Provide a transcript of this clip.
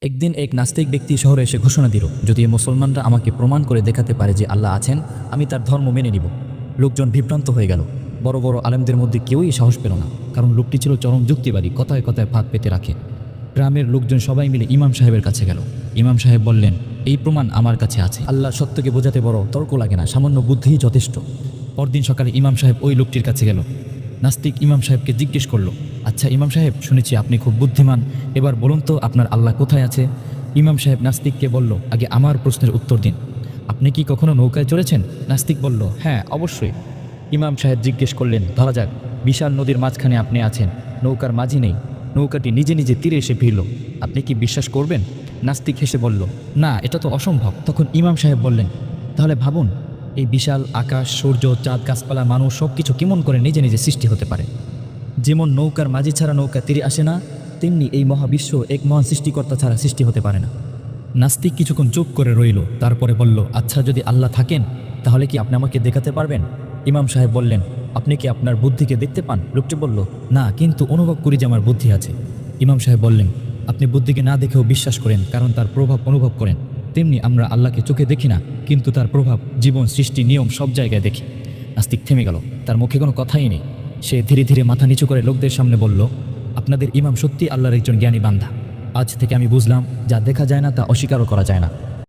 একদিন এক নাস্তিক ব্যক্তি শহরে এসে ঘোষণা দিল, যদি এই মুসলমানরা আমাকে প্রমাণ করে দেখাতে পারে যে আল্লাহ আছেন, আমি তার ধর্ম মেনে নিব। লোকজন বিভ্রান্ত হয়ে গেল। বড় বড় আলেমদের মধ্যে কেউই সাহস পেল না, কারণ লোকটি ছিল চরম যুক্তিবাদী, কথায় কথায় ফাঁদ পেতে রাখে। গ্রামের লোকজন সবাই মিলে ইমাম সাহেবের কাছে গেল। ইমাম সাহেব বললেন, এই প্রমাণ আমার কাছে আছে। আল্লাহ সত্যকে বোঝাতে বড় তর্ক লাগে না, সামান্য বুদ্ধিই যথেষ্ট। পরদিন সকালে ইমাম সাহেব ওই লোকটির কাছে গেল। নাস্তিক ইমাম সাহেবকে জিজ্ঞেস করলো, আচ্ছা ইমাম সাহেব, শুনেছি আপনি খুব বুদ্ধিমান, এবার বলুন তো আপনার আল্লাহ কোথায় আছে? ইমাম সাহেব নাস্তিককে বলল, আগে আমার প্রশ্নের উত্তর দিন। আপনি কি কখনো নৌকায় চড়েছেন? নাস্তিক বলল, হ্যাঁ অবশ্যই। ইমাম সাহেব জিজ্ঞেস করলেন, ধরা যাক বিশাল নদীর মাঝখানে আপনি আছেন, নৌকার মাঝি নেই, নৌকাটি নিজে নিজে তীরে এসে ভিড়ল, আপনি কি বিশ্বাস করবেন? নাস্তিক হেসে বলল, না, এটা তো অসম্ভব। তখন ইমাম সাহেব বললেন, তাহলে ভাবুন, এই বিশাল আকাশ, সূর্য, চাঁদ, গাছপালা, মানুষ সব কিছু কেমন করে নিজে নিজে সৃষ্টি হতে পারে? যেমন নৌকার মাঝি ছাড়া নৌকা তীরে আসে না, তেমনি এই মহাবিশ্ব এক মহান সৃষ্টিকর্তা ছাড়া সৃষ্টি হতে পারে না। নাস্তিক কিছুক্ষণ চুপ করে রইল, তারপরে বলল, আচ্ছা যদি আল্লাহ থাকেন, তাহলে কি আপনি আমাকে দেখাতে পারবেন? ইমাম সাহেব বললেন, আপনি কি আপনার বুদ্ধিকে দেখতে পান? লোকটি বলল, না, কিন্তু অনুভব করি যে আমার বুদ্ধি আছে। ইমাম সাহেব বললেন, আপনি বুদ্ধিকে না দেখেও বিশ্বাস করেন, কারণ তার প্রভাব অনুভব করেন। তেমনি আমরা আল্লাহকে চোখে দেখি না, কিন্তু তার প্রভাব জীবন, সৃষ্টি, নিয়ম সব জায়গায় দেখি। নাস্তিক থেমে গেল, তার মুখে কোনো কথাই নেই। সে ধীরে ধীরে মাথা নিচু করে লোকদের সামনে বলল, আপনাদের ইমাম সত্যি আল্লাহর একজন জ্ঞানী বান্দা। আজ থেকে আমি বুঝলাম, যা দেখা যায় না তা অস্বীকারও করা যায় না।